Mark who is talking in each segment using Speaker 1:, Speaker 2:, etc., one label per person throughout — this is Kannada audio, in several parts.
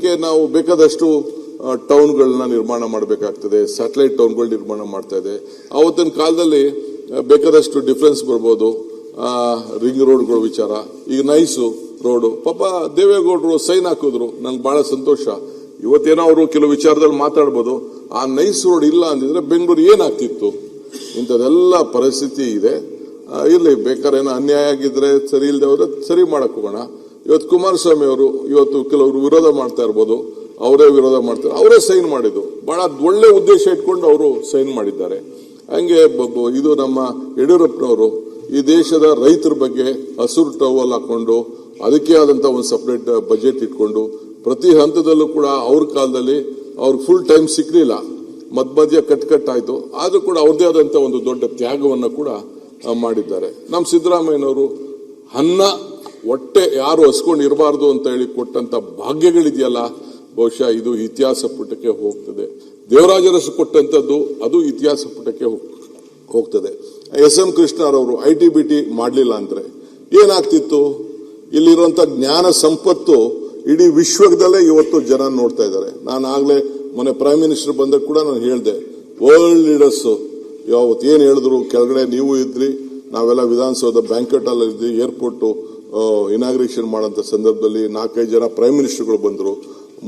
Speaker 1: ಇದಕ್ಕೆ ನಾವು ಬೇಕಾದಷ್ಟು ಟೌನ್ಗಳನ್ನ ನಿರ್ಮಾಣ ಮಾಡಬೇಕಾಗ್ತದೆ, ಸ್ಯಾಟಲೈಟ್ ಟೌನ್ಗಳು ನಿರ್ಮಾಣ ಮಾಡ್ತಾ ಇದೆ. ಆವತ್ತಿನ ಕಾಲದಲ್ಲಿ ಬೇಕಾದಷ್ಟು ಡಿಫರೆನ್ಸ್ ಬರ್ಬೋದು. ರಿಂಗ್ ರೋಡ್ಗಳ ವಿಚಾರ, ಈಗ ನೈಸು ರೋಡು, ಪಾಪ ದೇವೇಗೌಡರು ಸೈನ್ ಹಾಕಿದ್ರು, ನಂಗೆ ಬಹಳ ಸಂತೋಷ. ಇವತ್ತೇನೋ ಅವರು ಕೆಲವು ವಿಚಾರದಲ್ಲಿ ಮಾತಾಡ್ಬೋದು. ಆ ನೈಸ್ ರೋಡ್ ಇಲ್ಲ ಅಂದಿದ್ರೆ ಬೆಂಗಳೂರು ಏನಾಗ್ತಿತ್ತು? ಇಂಥದೆಲ್ಲ ಪರಿಸ್ಥಿತಿ ಇದೆ. ಇರ್ಲಿ, ಬೇಕಾದ್ರೆ ಏನೋ ಅನ್ಯಾಯ ಆಗಿದ್ರೆ, ಸರಿ ಇಲ್ಲದೆ ಹೋದ್ರೆ ಸರಿ ಮಾಡಕ್ ಹೋಗೋಣ. ಇವತ್ತು ಕುಮಾರಸ್ವಾಮಿ ಅವರು ಇವತ್ತು ಕೆಲವರು ವಿರೋಧ ಮಾಡ್ತಾ ಇರ್ಬೋದು, ಅವರೇ ವಿರೋಧ ಮಾಡ್ತಾರೆ, ಅವರೇ ಸೈನ್ ಮಾಡಿದ್ದು, ಬಹಳ ಒಳ್ಳೆ ಉದ್ದೇಶ ಇಟ್ಕೊಂಡು ಅವರು ಸೈನ್ ಮಾಡಿದ್ದಾರೆ. ಹಂಗೆ ಇದು ನಮ್ಮ ಯಡಿಯೂರಪ್ಪನವರು ಈ ದೇಶದ ರೈತರ ಬಗ್ಗೆ ಹಸಿರು ಟವಲ್ ಹಾಕೊಂಡು ಅದಕ್ಕೆ ಆದಂತ ಒಂದು ಸಪರೇಟ್ ಬಜೆಟ್ ಇಟ್ಕೊಂಡು ಪ್ರತಿ ಹಂತದಲ್ಲೂ ಕೂಡ ಅವ್ರ ಕಾಲದಲ್ಲಿ ಅವ್ರಿಗೆ ಫುಲ್ ಟೈಮ್ ಸಿಕ್ಲಿಲ್ಲ, ಮಧ್ಯ ಕಟ್ಟಾಯ್ತು. ಆದ್ರೂ ಕೂಡ ಅವ್ರದೇ ಆದಂತ ಒಂದು ದೊಡ್ಡ ತ್ಯಾಗವನ್ನ ಕೂಡ ಮಾಡಿದ್ದಾರೆ. ನಮ್ಮ ಸಿದ್ದರಾಮಯ್ಯನವರು ಅನ್ನ ಹೊಟ್ಟೆ ಯಾರು ಹಸ್ಕೊಂಡು ಇರಬಾರ್ದು ಅಂತ ಹೇಳಿ ಕೊಟ್ಟಂತ ಭಾಗ್ಯಗಳಿದೆಯಲ್ಲ, ಬಹುಶಃ ಇದು ಇತಿಹಾಸ ಪುಟಕ್ಕೆ ಹೋಗ್ತದೆ. ದೇವರಾಜರಸು ಕೊಟ್ಟಂತದ್ದು ಅದು ಇತಿಹಾಸ ಪುಟಕ್ಕೆ ಹೋಗ್ತದೆ. ಎಸ್.ಎಂ. ಕೃಷ್ಣರವರು ITBT ಮಾಡಲಿಲ್ಲ ಅಂದ್ರೆ ಏನಾಗ್ತಿತ್ತು? ಇಲ್ಲಿರುವಂತ ಜ್ಞಾನ ಸಂಪತ್ತು ಇಡೀ ವಿಶ್ವದಲ್ಲೇ ಇವತ್ತು ಜನ ನೋಡ್ತಾ ಇದ್ದಾರೆ. ನಾನು ಆಗ್ಲೇ ಮೊನ್ನೆ ಪ್ರೈಮ್ ಮಿನಿಸ್ಟರ್ ಬಂದಾಗ ಕೂಡ ನಾನು ಹೇಳಿದೆ, ವರ್ಲ್ಡ್ ಲೀಡರ್ಸ್ ಯಾವತ್ತು ಏನ್ ಹೇಳಿದ್ರು, ಕೆಳಗಡೆ ನೀವು ಇದ್ರಿ, ನಾವೆಲ್ಲ ವಿಧಾನಸೌಧ ಬ್ಯಾಂಕ್ವೆಟ್ ಹಾಲ್ ಇದ್ವಿ, ಏರ್ಪೋರ್ಟ್ ಇನಾಗ್ರೇಷನ್ ಮಾಡೋಂಥ ಸಂದರ್ಭದಲ್ಲಿ 4-5 ಜನ ಪ್ರೈಮ್ ಮಿನಿಸ್ಟರ್ಗಳು ಬಂದ್ರು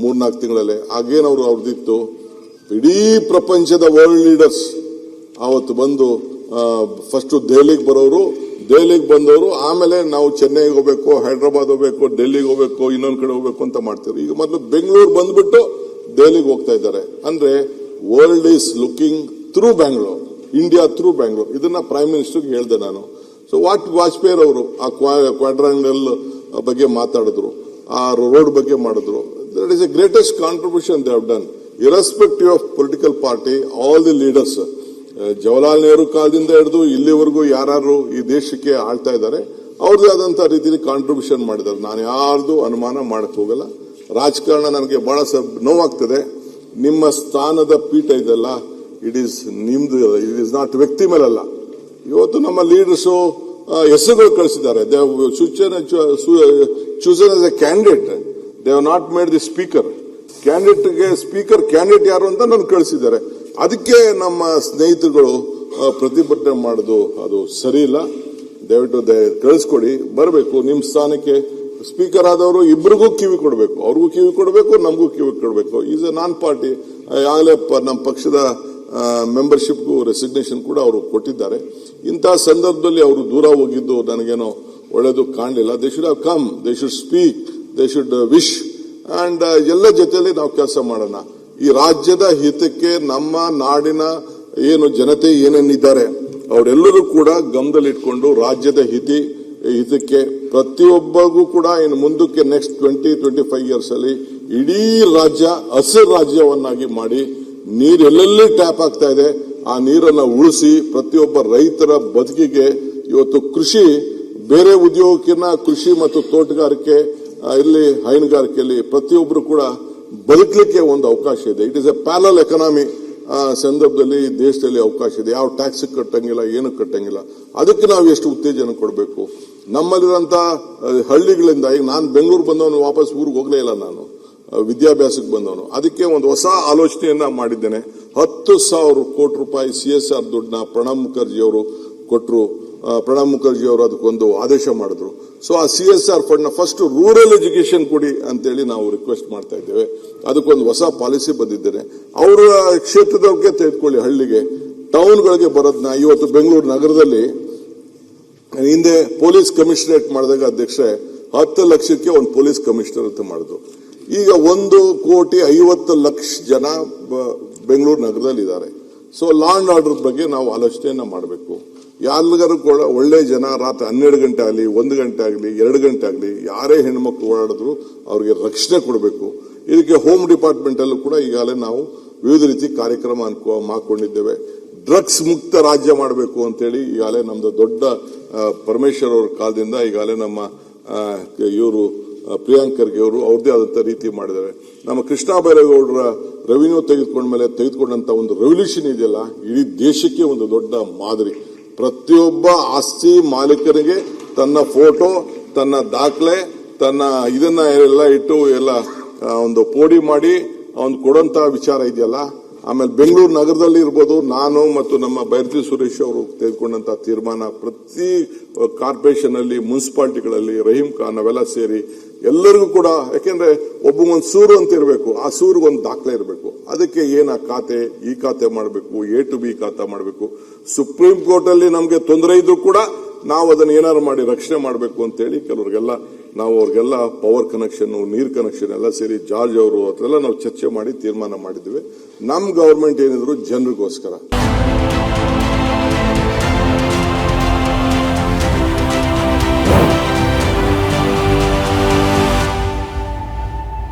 Speaker 1: 3-4 ತಿಂಗಳಲ್ಲೇ. ಆಗೇನವರು ಅವ್ರದ್ದಿತ್ತು, ಇಡೀ ಪ್ರಪಂಚದ ವರ್ಲ್ಡ್ ಲೀಡರ್ಸ್ ಅವತ್ತು ಬಂದು ಫಸ್ಟ್ ದೆಹಲಿಗೆ ಬರೋರು, ದೆಹಲಿಗೆ ಬಂದವರು ಆಮೇಲೆ ನಾವು ಚೆನ್ನೈಗೆ ಹೋಗ್ಬೇಕು, ಹೈದರಾಬಾದ್ ಹೋಗ್ಬೇಕು, ಡೆಲ್ಲಿಗೆ ಹೋಗ್ಬೇಕು, ಇನ್ನೊಂದ್ ಕಡೆ ಹೋಗ್ಬೇಕು ಅಂತ ಮಾಡ್ತೀವಿ. ಈಗ ಮೊದಲು ಬೆಂಗಳೂರು ಬಂದ್ಬಿಟ್ಟು ದೆಹಲಿಗೆ ಹೋಗ್ತಾ ಇದ್ದಾರೆ. ಅಂದ್ರೆ world is looking through Bangalore, India through Bangalore. ಇದನ್ನ ಪ್ರೈಮ್ ಮಿನಿಸ್ಟರ್ಗೆ ಹೇಳ್ದೆ ನಾನು. ಸೊ ವಾಜಪೇಯಿ ಅವರು ಆ ಕ್ವಾಡ್ರಾಂಗಲ್ ಬಗ್ಗೆ ಮಾತಾಡಿದ್ರು, ಆ ರೋಡ್ ಬಗ್ಗೆ ಮಾಡಿದ್ರು. That is A greatest contribution they have done, irrespective of political party. All the leaders, Jawaharlal Nehru ಕಾಲದಿಂದ ಹಿಡಿದು ಇಲ್ಲಿವರೆಗೂ ಯಾರು ಈ ದೇಶಕ್ಕೆ ಆಳ್ತಾ ಇದ್ದಾರೆ, ಅವ್ರದೇ ಆದಂತ ರೀತಿಯಲ್ಲಿ ಕಾಂಟ್ರಿಬ್ಯೂಷನ್ ಮಾಡಿದ್ದಾರೆ. ನಾನು ಯಾರ್ದು ಅನುಮಾನ ಮಾಡಕ್ ಹೋಗಲ್ಲ. ರಾಜಕಾರಣ ನನಗೆ ಬಹಳ ನೋವಾಗ್ತದೆ. ನಿಮ್ಮ ಸ್ಥಾನದ ಪೀಠ ಇದೆಲ್ಲ, ಇಟ್ ಈಸ್ ನಿಮ್ದು, ಇಟ್ ಈಸ್ ನಾಟ್ ವ್ಯಕ್ತಿ ಮೇಲಲ್ಲ. ಇವತ್ತು ನಮ್ಮ ಲೀಡರ್ಸು ಹೆಸರುಗಳು ಕಳಿಸಿದ್ದಾರೆ. They chosen as a candidate, they have not made the speaker. ಕ್ಯಾಂಡಿಡೇಟ್ಗೆ ಸ್ಪೀಕರ್ ಕ್ಯಾಂಡಿಡೇಟ್ ಯಾರು ಅಂತ ನಾನು ಕಳಿಸಿದ್ದಾರೆ. ಅದಕ್ಕೆ ನಮ್ಮ ಸ್ನೇಹಿತರುಗಳು ಪ್ರತಿಭಟನೆ ಮಾಡೋದು ಅದು ಸರಿ ಇಲ್ಲ. ದಯವಿಟ್ಟು ಕಳಿಸ್ಕೊಡಿ, ಬರಬೇಕು ನಿಮ್ಮ ಸ್ಥಾನಕ್ಕೆ. ಸ್ಪೀಕರ್ ಆದವರು ಇಬ್ಬರಿಗೂ ಕಿವಿ ಕೊಡಬೇಕು, ಅವ್ರಿಗೂ ಕಿವಿ ಕೊಡಬೇಕು, ನಮಗೂ ಕಿವಿ ಕೊಡಬೇಕು. Is A non party. ಆಗಲೇ ನಮ್ಮ ಪಕ್ಷದ ಮೆಂಬರ್ಶಿಪ್ಗೂ ರೆಸಿಗ್ನೇಷನ್ ಕೂಡ ಅವರು ಕೊಟ್ಟಿದ್ದಾರೆ. ಇಂತಹ ಸಂದರ್ಭದಲ್ಲಿ ಅವರು ದೂರ ಹೋಗಿದ್ದು ನನಗೇನೋ ಒಳ್ಳೆಯದು ಕಾಣಲಿಲ್ಲ. They should have come, they should speak, they should wish and ಎಲ್ಲ ಜೊತೆಯಲ್ಲಿ ನಾವು ಕೆಲಸ ಮಾಡೋಣ. ಈ ರಾಜ್ಯದ ಹಿತಕ್ಕೆ, ನಮ್ಮ ನಾಡಿನ ಏನು ಜನತೆ ಏನೇನಿದ್ದಾರೆ ಅವರೆಲ್ಲರೂ ಕೂಡ ಗಮನದಲ್ಲಿಟ್ಕೊಂಡು ರಾಜ್ಯದ ಹಿತಕ್ಕೆ ಪ್ರತಿಯೊಬ್ಬರಿಗೂ ಕೂಡ ಇನ್ನು ಮುಂದಕ್ಕೆ ನೆಕ್ಸ್ಟ್ 20-25 ಇಯರ್ಸ್ ಅಲ್ಲಿ ಇಡೀ ರಾಜ್ಯ ಹಸಿರು ರಾಜ್ಯವನ್ನಾಗಿ ಮಾಡಿ, ನೀರು ಎಲ್ಲೆಲ್ಲಿ ಟ್ಯಾಪ್ ಆಗ್ತಾ ಇದೆ ಆ ನೀರನ್ನ ಉಳಿಸಿ ಪ್ರತಿಯೊಬ್ಬ ರೈತರ ಬದುಕಿಗೆ ಇವತ್ತು ಕೃಷಿ ಬೇರೆ ಉದ್ಯೋಗಕ್ಕಿಂತ ಕೃಷಿ ಮತ್ತು ತೋಟಗಾರಿಕೆ ಇಲ್ಲಿ ಹೈನುಗಾರಿಕೆಯಲ್ಲಿ ಪ್ರತಿಯೊಬ್ಬರು ಕೂಡ ಬದುಕಲಿಕ್ಕೆ ಒಂದು ಅವಕಾಶ ಇದೆ. It is A parallel economy ಸಂದರ್ಭದಲ್ಲಿ ದೇಶದಲ್ಲಿ ಅವಕಾಶ ಇದೆ. ಯಾವ ಟ್ಯಾಕ್ಸ್ ಕಟ್ಟಂಗಿಲ್ಲ, ಏನು ಕಟ್ಟಂಗಿಲ್ಲ. ಅದಕ್ಕೆ ನಾವು ಎಷ್ಟು ಉತ್ತೇಜನ ಕೊಡಬೇಕು. ನಮ್ಮಲ್ಲಿರುವಂತ ಹಳ್ಳಿಗಳಿಂದ, ಈಗ ನಾನು ಬೆಂಗಳೂರು ಬಂದವನು ವಾಪಸ್ ಊರಿಗೆ ಹೋಗ್ಲೇ ಇಲ್ಲ, ನಾನು ವಿದ್ಯಾಭ್ಯಾಸಕ್ಕೆ ಬಂದವನು. ಅದಕ್ಕೆ ಒಂದು ಹೊಸ ಆಲೋಚನೆಯನ್ನ ಮಾಡಿದ್ದೇನೆ. 10,000 ಕೋಟಿ ರೂಪಾಯಿ CSR ದುಡ್ಡನ್ನ ಪ್ರಣಬ್ ಮುಖರ್ಜಿ ಅವರು ಕೊಟ್ಟರು. ಪ್ರಣಬ್ ಮುಖರ್ಜಿ ಅವರು ಅದಕ್ಕೊಂದು ಆದೇಶ ಮಾಡಿದ್ರು. ಸೊ ಆ CSR ಫಂಡ್ ನ ಫಸ್ಟ್ ರೂರಲ್ ಎಜುಕೇಶನ್ ಕೊಡಿ ಅಂತೇಳಿ ನಾವು ರಿಕ್ವೆಸ್ಟ್ ಮಾಡ್ತಾ ಇದ್ದೇವೆ. ಅದಕ್ಕೊಂದು ಹೊಸ ಪಾಲಿಸಿ ಬಂದಿದ್ದೇನೆ. ಅವರ ಕ್ಷೇತ್ರದವ್ರಿಗೆ ತೆಗೆದುಕೊಳ್ಳಿ, ಹಳ್ಳಿಗೆ ಟೌನ್ಗಳಿಗೆ ಬರೋದನ್ನ. ಇವತ್ತು ಬೆಂಗಳೂರು ನಗರದಲ್ಲಿ ಹಿಂದೆ ಪೊಲೀಸ್ ಕಮಿಷನರೇಟ್ ಮಾಡಿದಾಗ ಅಧ್ಯಕ್ಷೆ 10 ಲಕ್ಷಕ್ಕೆ ಒಂದು ಪೊಲೀಸ್ ಕಮಿಷನರ್ ಅಂತ ಮಾಡಿದ್ರು. ಈಗ 1,50,00,000 ಜನ ಬೆಂಗಳೂರು ನಗರದಲ್ಲಿ ಇದ್ದಾರೆ. ಸೊ ಲಾ ಅಂಡ್ ಆರ್ಡರ್ ಬಗ್ಗೆ ನಾವು ಆಲೋಚನೆಯನ್ನ ಮಾಡಬೇಕು. ಯಾರಿಗಾರು ಕೂಡ ಒಳ್ಳೆ ಜನ ರಾತ್ರಿ 12 ಗಂಟೆ ಆಗಲಿ, 1 ಗಂಟೆ ಆಗಲಿ, 2 ಗಂಟೆ ಆಗಲಿ, ಯಾರೇ ಹೆಣ್ಮಕ್ಳು ಓಡಾಡಿದ್ರು ಅವ್ರಿಗೆ ರಕ್ಷಣೆ ಕೊಡಬೇಕು. ಇದಕ್ಕೆ ಹೋಮ್ ಡಿಪಾರ್ಟ್ಮೆಂಟ್ ಅಲ್ಲೂ ಕೂಡ ಈಗಾಗಲೇ ನಾವು ವಿವಿಧ ರೀತಿ ಕಾರ್ಯಕ್ರಮ ಹಾಕೊಂಡಿದ್ದೇವೆ. ಡ್ರಗ್ಸ್ ಮುಕ್ತ ರಾಜ್ಯ ಮಾಡಬೇಕು ಅಂತೇಳಿ ಈಗಾಗಲೇ ನಮ್ದು ದೊಡ್ಡ ಪರಮೇಶ್ವರ್ ಅವರ ಕಾಲದಿಂದ ಈಗಾಗಲೇ ನಮ್ಮ ಇವರು ಪ್ರಿಯಾಂಕ್ ಖರ್ಗೆ ಅವರು ಅವ್ರದೇ ಆದಂತ ರೀತಿ ಮಾಡಿದ್ದಾರೆ. ನಮ್ಮ ಕೃಷ್ಣ ಬೈರೇಗೌಡರ ರೆವಿನ್ಯೂ ತೆಗೆದುಕೊಂಡಂತ ಒಂದು ರೆವಲ್ಯೂಷನ್ ಇದೆಯಲ್ಲ, ಇಡೀ ದೇಶಕ್ಕೆ ಒಂದು ದೊಡ್ಡ ಮಾದರಿ. ಪ್ರತಿಯೊಬ್ಬ ಆಸ್ತಿ ಮಾಲೀಕನಿಗೆ ತನ್ನ ಫೋಟೋ, ತನ್ನ ದಾಖಲೆ, ತನ್ನ ಇದನ್ನ ಎಲ್ಲ ಇಟ್ಟು ಎಲ್ಲ ಒಂದು ಪೋಡಿ ಮಾಡಿ ಒಂದು ಕೊಡುವಂತ ವಿಚಾರ ಇದೆಯಲ್ಲ, ಆಮೇಲೆ ಬೆಂಗಳೂರು ನಗರದಲ್ಲಿ ಇರ್ಬೋದು, ನಾನು ಮತ್ತು ನಮ್ಮ ಬೈರತಿ ಸುರೇಶ್ ಅವರು ತೆಗೆದುಕೊಂಡಂತ ತೀರ್ಮಾನ ಪ್ರತಿ ಕಾರ್ಪೊರೇಷನ್ ಅಲ್ಲಿ, ಮುನ್ಸಿಪಾಲಿಟಿಗಳಲ್ಲಿ, ರಹೀಂ ಖಾನ್ ಅವೆಲ್ಲ ಸೇರಿ ಎಲ್ಲರಿಗೂ ಕೂಡ, ಯಾಕೆಂದ್ರೆ ಒಬ್ಬಗೊಂದು ಸೂರು ಅಂತ ಇರಬೇಕು, ಆ ಸೂರಿಗೆ ಒಂದು ದಾಖಲೆ ಇರಬೇಕು. ಅದಕ್ಕೆ ಏನ ಖಾತೆ, ಈ ಖಾತೆ ಮಾಡಬೇಕು, A to B ಖಾತೆ ಮಾಡಬೇಕು. ಸುಪ್ರೀಂ ಕೋರ್ಟ್ ಅಲ್ಲಿ ನಮಗೆ ತೊಂದರೆ ಇದ್ರೂ ಕೂಡ ನಾವು ಅದನ್ನ ಏನಾರು ಮಾಡಿ ರಕ್ಷಣೆ ಮಾಡಬೇಕು ಅಂತೇಳಿ ಕೆಲವರಿಗೆಲ್ಲ ನಾವು ಅವ್ರಿಗೆಲ್ಲ ಪವರ್ ಕನೆಕ್ಷನ್, ನೀರ್ ಕನೆಕ್ಷನ್ ಎಲ್ಲ ಸೇರಿ ಜಾರ್ಜ್ ಅವರು ಅದೆಲ್ಲ ನಾವು ಚರ್ಚೆ ಮಾಡಿ ತೀರ್ಮಾನ ಮಾಡಿದ್ವಿ. ನಮ್ ಗವರ್ಮೆಂಟ್ ಏನಿದ್ರು ಜನರಿಗೋಸ್ಕರ.